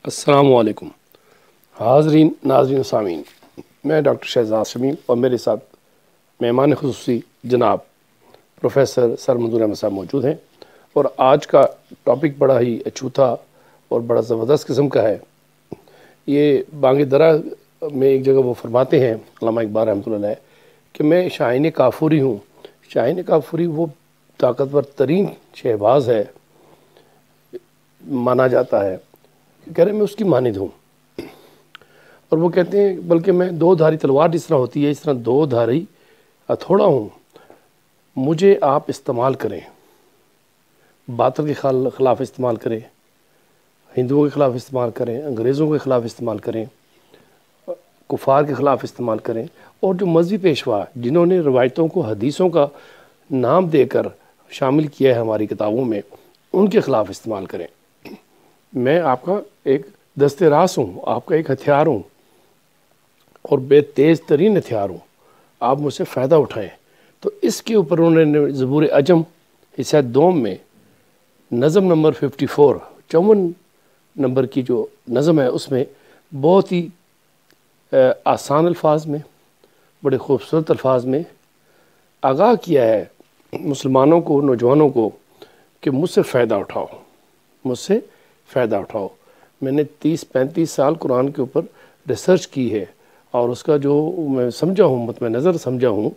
अस्सलामुअलैकुम हाज़रीन नाज़रीन सामीन, मैं डॉक्टर शहजाद शमीम और मेरे साथ मेहमान खुसूसी जनाब प्रोफेसर सर मंजूर अहमद साहब मौजूद हैं। और आज का टॉपिक बड़ा ही अछूता और बड़ा ज़बरदस्त किस्म का है। ये बांगे दरा में एक जगह वो फरमाते हैं अल्लामा इकबाल रहमतुल्लाह अलैह कि मैं शाहीन काफूरी हूँ। शाहीन काफूरी वो ताकतवर तरीन शहबाज है माना जाता है, कह रहे मैं उसकी मानिद हूँ। और वो कहते हैं बल्कि मैं दो धारी तलवार जिस तरह होती है इस तरह दो धारी हथौड़ा हूँ, मुझे आप इस्तेमाल करें, बातिल के ख़िलाफ़ इस्तेमाल करें, हिंदुओं के ख़िलाफ़ इस्तेमाल करें, अंग्रेज़ों के ख़िलाफ़ इस्तेमाल करें, कुफ़ार के ख़िलाफ़ इस्तेमाल करें, और जो मजहबी पेशवा जिन्होंने रवायतों को हदीसों का नाम देकर शामिल किया है हमारी किताबों में, उनके ख़िलाफ़ इस्तेमाल करें। मैं आपका एक दस्ते रास हूँ, आपका एक हथियार हूँ और बेतेज़ तरीन हथियार हूँ, आप मुझसे फ़ायदा उठाएं। तो इसके ऊपर उन्होंने ज़बूर अजम हिस्सा दोम में नज़म नंबर 54 54 नंबर की जो नज़म है उसमें बहुत ही आसान अल्फाज में, बड़े खूबसूरत अल्फाज में आगाह किया है मुसलमानों को, नौजवानों को कि मुझसे फ़ायदा उठाओ, मुझसे फ़ायदा उठाओ। मैंने 30-35 साल कुरान के ऊपर रिसर्च की है और उसका जो मैं समझा हूँ, मतलब नज़र समझा हूँ,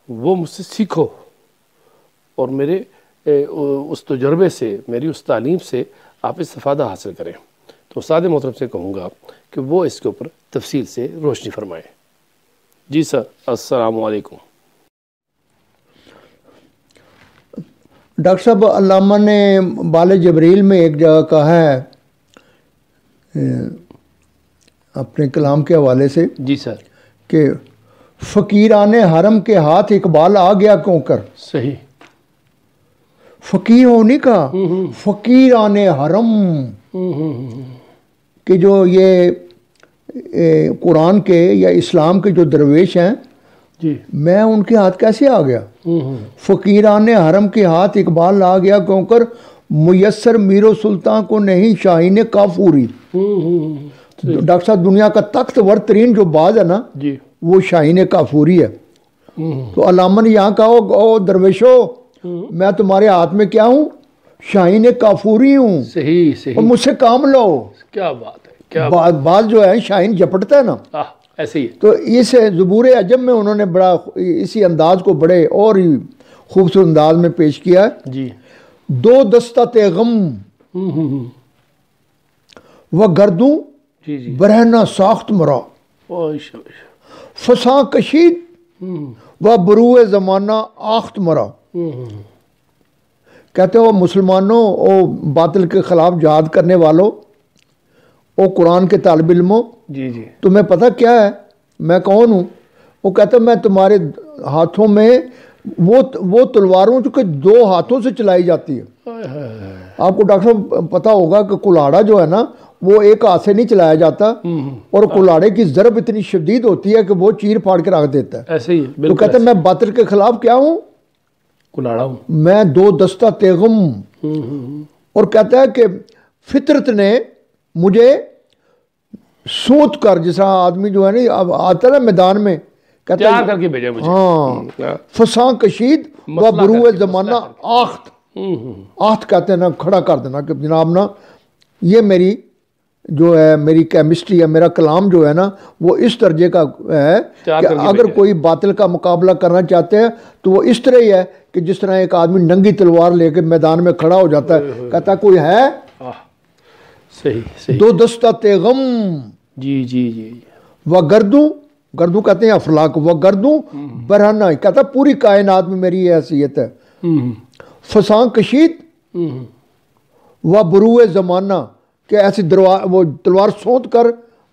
वो मुझसे सीखो और मेरे उस तजुर्बे से, मेरी उस तालीम से आप इस्तिफ़ादा हासिल करें। तो उस्ताद मोहतरम से कहूँगा कि वो इसके ऊपर तफसील से रोशनी फरमाएँ। जी सर, अस्सलामु अलैकुम। डॉक्टर साहब, अल्लामा ने बाले जबरील में एक जगह कहा है अपने कलाम के हवाले से, जी सर, कि फ़कीराने हरम के हाथ इकबाल आ गया क्यों कर। सही, फ़कीर होने का, फ़कीराने हरम कि जो ये कुरान के या इस्लाम के जो दरवेश हैं जी, मैं उनके हाथ कैसे आ गया। फ़कीराने हरम के हाथ इकबाल आ गया क्यों कर, मुयस्सर मीरो सुल्तान को नहीं शाहीन काफूरी। डॉक्टर साहब, दुनिया का तख्तवर तरीन जो बाज है ना जी, वो शाहीन काफूरी है। तो अल्लामा ने यहाँ कहा, ओ दरवेशो, मैं तुम्हारे हाथ में क्या हूँ, शाहीन काफूरी हूँ, सही सही, और मुझसे काम लो। क्या बात है, क्या बाज जो है शाहीन झपटता है ना, ऐसे ही है। तो इस ज़बूर अजम में उन्होंने बड़ा इसी अंदाज को बड़े और ही खूबसूरत अंदाज में पेश किया है। जी, दो दस्ता गम व गर्दू जी जी, बरहना साख्त मरा, फसा कशीद व बरूए ज़माना आख्त मरा। कहते हो मुसलमानों, ओ बातिल के ख़िलाफ़ जहाद करने वालों, ओ कुरान के तालिब इल्मों, जी जी, तुम्हें पता क्या है मैं कौन हूँ। वो कहता मैं तुम्हारे हाथों में वो तलवारों जो कि दो हाथों से चलाई जाती है। आपको डॉक्टर साहब पता होगा कि कुल्हाड़ा जो है ना वो एक हाथ से नहीं चलाया जाता, और कुल्हाड़े की ज़रब इतनी शदीद होती है कि वो चीर फाड़ के रख देता है। ऐसे ही, तो कहते मैं बातिल के खिलाफ क्या हूँ, कुल्हाड़ा हूँ, मैं दो दस्ता तेगम। और कहता है कि फितरत ने मुझे सोच कर, जैसा आदमी जो है ना अब आता है मैदान में, कहता है करके भेजा मुझे। हाँ, फसा कशीद व बरूए ज़माना आख्त। आख्त कहते हैं ना, खड़ा कर देना कि जनाब ना ये मेरी जो है, मेरी केमिस्ट्री है, मेरा कलाम जो है ना वो इस दर्जे का है कि अगर कोई बातिल का मुकाबला करना चाहते हैं तो वो इस तरह ही है कि जिस तरह एक आदमी नंगी तलवार लेकर मैदान में खड़ा हो जाता है। कहता कोई है, सही सही, दो दस्ता तेगम, जी जी जी, व गर्दू, गर्दू कहते हैं अफलाक, व गर्दू बरहना, कहता पूरी कायनात में मेरी ये हैसियत है। फसा कशीद व बरूए ज़माना, कि ऐसी वो तलवार सोच कर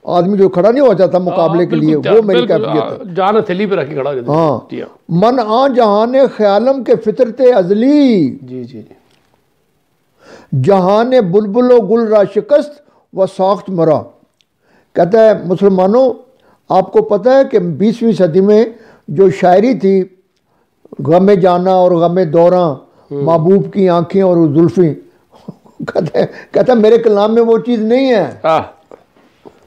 आदमी जो खड़ा नहीं हो जाता मुकाबले के लिए, वो मेरी कैफियत है। जान हथेली पे रख के खड़ा हो जाता है। हाँ, मन आ जहान ख्यालम के फितरत अजली, जी जी, जहान बुलबुलो गुल रा शिकस्त व साख्त मरा। कहता है मुसलमानों, आपको पता है कि 20वीं सदी में जो शायरी थी, गमे जाना और गमे दौरा, महबूब की आंखें और जुल्फ़ी, कहता मेरे कलाम में वो चीज़ नहीं है।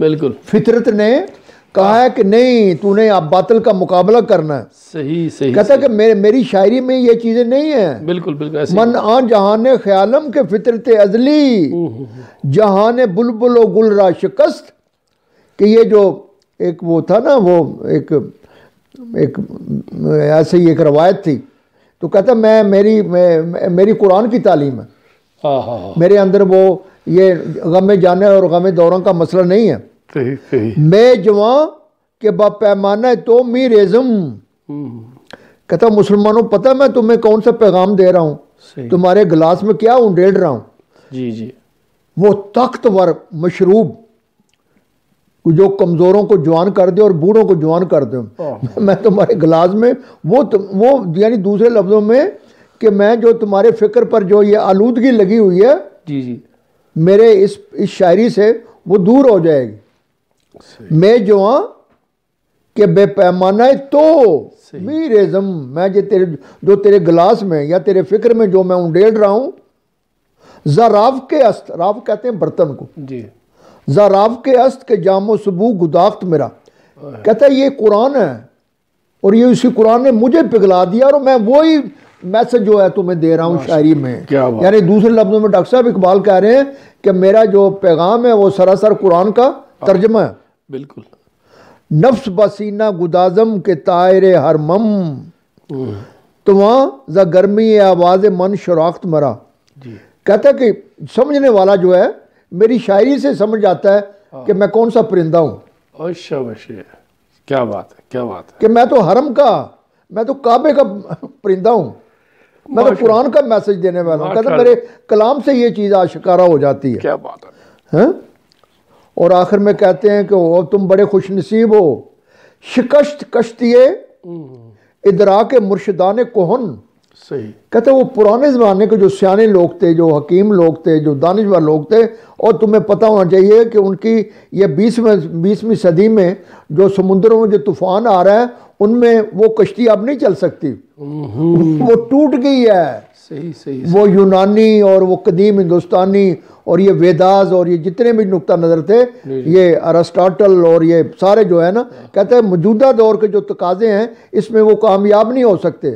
बिल्कुल फितरत ने कहा है कि नहीं, तूने अब बातिल का मुकाबला करना है। सही सही। कहता कि मेरी शायरी में ये चीज़ें नहीं है। बिल्कुल बिल्कुल ऐसे। मन आ जहान ख्यालम के फितरत अजली, जहान बुलबुल गुलरा शिकस्त। कि ये जो एक वो था ना, वो एक ऐसे ही एक रवायत थी। तो कहता मेरी कुरान की तालीम है, मेरे अंदर वो ये गम जाने और गम दौरान का मसला नहीं है। मैं जवां के पैमाना तो मी रेज़म। कहता मुसलमानों, पता मैं तुम्हें कौन सा पैगाम दे रहा हूँ, तुम्हारे गिलास में क्या उंडेल रहा हूँ। जी जी। वो ताकतवर मशरूब जो कमज़ोरों को जवान कर दे और बूढ़ों को जवान कर दे, मैं तुम्हारे गिलास में वो यानी दूसरे लफ्ज़ों में कि मैं जो तुम्हारे फ़िक्र पर जो ये आलूदगी लगी हुई है, जी जी, मेरे इस शायरी से वो दूर हो जाएगी। मैं जवां के बेपैमाना तो मी रेज़म, मैं जो तेरे गिलास में या तेरे फ़िक्र में जो मैं उंडेल रहा हूँ। ज़राव के अस्त, राव कहते हैं बर्तन को जी, ज़राव के अस्त के जामो सुबू गुदाख्त मेरा। कहता है ये कुरान है और ये उसी कुरान ने मुझे पिघला दिया और मैं वही मैसेज जो है तुम्हें दे रहा हूँ शायरी में। यानी दूसरे लफ्ज़ों में डॉक्टर साहब इकबाल कह रहे हैं कि मेरा जो पैगाम है वो सरासर कुरान का तर्जमा है। बिल्कुल। नफ्स बसीना गुदाजम के तायरे हरमम, तो वहाँ ज़ा गर्मी आवाज़ मन शराख्त मरा। कहता कि समझने वाला जो है मेरी शायरी से समझ आता है कि मैं कौन सा परिंदा हूँ। क्या बात है, क्या बात है। कि मैं तो हरम का, मैं तो काबे का परिंदा हूँ, मैं तो कुरान का मैसेज देने वाला हूँ। कहता मेरे कलाम से ये चीज़ आशिकारा हो जाती है। क्या बात है। और आखिर में कहते हैं कि तुम बड़े खुश नसीब हो, शिकस्त कश्तिये इदराक मुर्शिदान कोहन। सही। कहते वो पुराने ज़माने के जो सियाने लोग थे, जो हकीम लोग थे, जो दानिशवर लोग थे, और तुम्हें पता होना चाहिए कि उनकी ये 20वीं सदी में जो समुद्रों में जो तूफ़ान आ रहा है उनमें वो कश्ती अब नहीं चल सकती, वो टूट गई है। सही सही। वो यूनानी और वो कदीम हिंदुस्तानी और ये वेदास और ये जितने भी नुक्ता नज़र थे, ये अरिस्टोटल और ये सारे जो है ना, कहते हैं मौजूदा दौर के जो तकाजे हैं इसमें वो कामयाब नहीं हो सकते।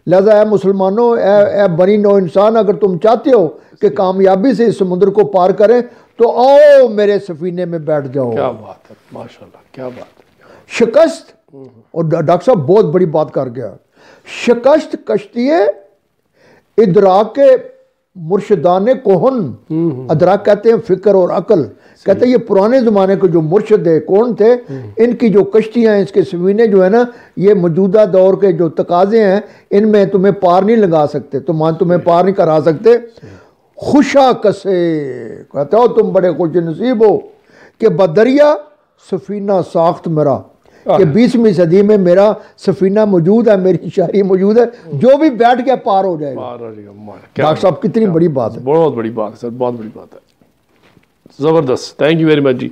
लिहाजा है मुसलमानों, ए बनी नो इंसान, अगर तुम चाहते हो कि कामयाबी से इस समुद्र को पार करें तो आओ मेरे सफीने में बैठ जाओ। क्या बात है, माशाल्लाह, क्या बात है। शिकस्त, और डॉक्टर साहब बहुत बड़ी बात कर गया, शिकस्त कश्तिये इदराक मुर्शिदान कोहन। अदराक कहते हैं फिक्र और अकल। कहते हैं ये पुराने ज़माने के जो मुर्शिद है कौन थे, इनकी जो कश्तियाँ, इसके सफीने जो है ना, ये मौजूदा दौर के जो तकाजे हैं इनमें तुम्हें पार नहीं लगा सकते, तुम्हें पार नहीं करा सकते। खुशा कसे, कहते हो तुम बड़े खुश नसीब हो कि बदरिया सफीना साख्त मेरा, कि 20वीं सदी में मेरा सफीना मौजूद है, मेरी शायरी मौजूद है, जो भी बैठ के पार हो जाएगा। डॉक्टर साहब कितनी बड़ी बात है। बहुत बड़ी बात है सर, बहुत बड़ी बात है, ज़बरदस्त। थैंक यू वेरी मच जी।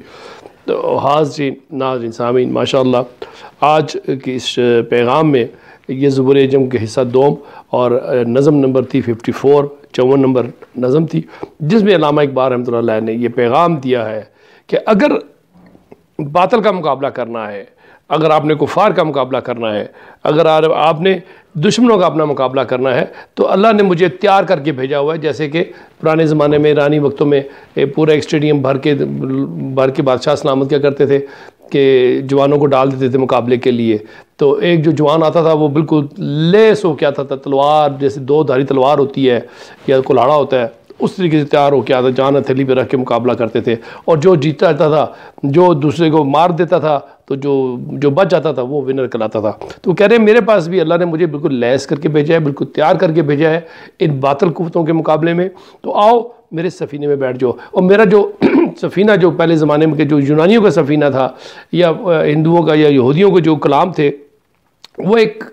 तो हाज़रीन नाज़रीन सामीन, माशाअल्लाह आज की इस पैगाम में ये ज़ुबूर जम के हिस्सा 2 और नज़म नंबर थी 54, 54 नंबर नज़म थी, जिसमें अल्लामा इकबाल रहमतुल्लाह अलैह ने ये पैगाम दिया है कि अगर बातिल का मुकाबला करना है, अगर आपने कुफार का मुकाबला करना है, अगर आपने दुश्मनों का अपना मुकाबला करना है, तो अल्लाह ने मुझे तैयार करके भेजा हुआ है। जैसे कि पुराने ज़माने में ईरानी वक्तों में पूरा एक स्टेडियम भर के बादशाह सलामत क्या करते थे कि जवानों को डाल देते थे मुकाबले के लिए। तो एक जो जवान आता था वो बिल्कुल लेस हो के आता था, तलवार जैसे 2 धारी तलवार होती है या कुल्हाड़ा होता है, उस तरीके से तैयार होकर आता, जान हथेली पे रख के मुकाबला करते थे। और जो जीता जाता था, जो दूसरे को मार देता था, तो जो बच जाता था वो विनर कहलाता था। तो कह रहे हैं मेरे पास भी अल्लाह ने मुझे बिल्कुल लैस करके भेजा है, बिल्कुल तैयार करके भेजा है इन बातिल कुव्वतों के मुकाबले में। तो आओ मेरे सफ़ीने में बैठ जाओ। और मेरा जो सफ़ीना जो पहले ज़माने में के जो यूनानियों का सफ़ीना था या हिंदुओं का या यहूदियों के जो कलाम थे, वो एक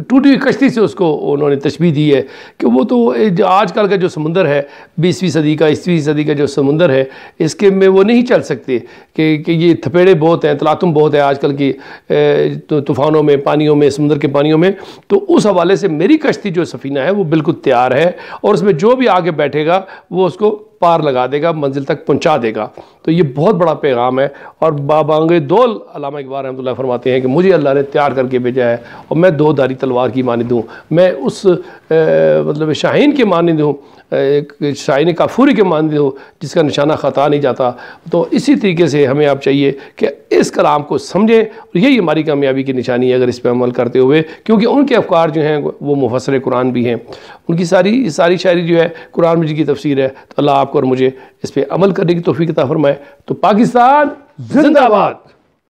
टूटी हुई कश्ती से उसको उन्होंने तशबीह दी है कि वो तो आजकल का जो समुंदर है 20वीं सदी का 21वीं सदी का जो समुंदर है, इसके में वो नहीं चल सकते कि ये थपेड़े बहुत हैं, तलातुम बहुत है आजकल की तूफ़ानों में, पानियों में, समुंदर के पानियों में। तो उस हवाले से मेरी कश्ती जो सफ़ीना है वो बिल्कुल तैयार है और उसमें जो भी आगे बैठेगा वो उसको पार लगा देगा, मंजिल तक पहुंचा देगा। तो ये बहुत बड़ा पैगाम है। और बाबांगे दौल अल्लामा इकबाल रहमतुल्लाह फरमाते हैं कि मुझे अल्लाह ने तैयार करके भेजा है और मैं दो धारी तलवार की मानिंद हूँ, मैं उस मतलब शाहीन के मानिंद हूँ, एक शाहीन काफूरी के मानिंद हूँ जिसका निशाना ख़ता नहीं जाता। तो इसी तरीके से हमें आप चाहिए कि इस कलाम को समझें और यही हमारी कामयाबी की निशानी है अगर इस पर अमल करते हुए, क्योंकि उनके अफ़कार जो हैं वो मुफस्सिर कुरान भी हैं, उनकी सारी शायरी जो है कुरान मजीद की तफसीर है। तो अल्लाह आपको और मुझे इस पर अमल करने की तौफीक अता फरमाए। तो पाकिस्तान जिंदाबाद।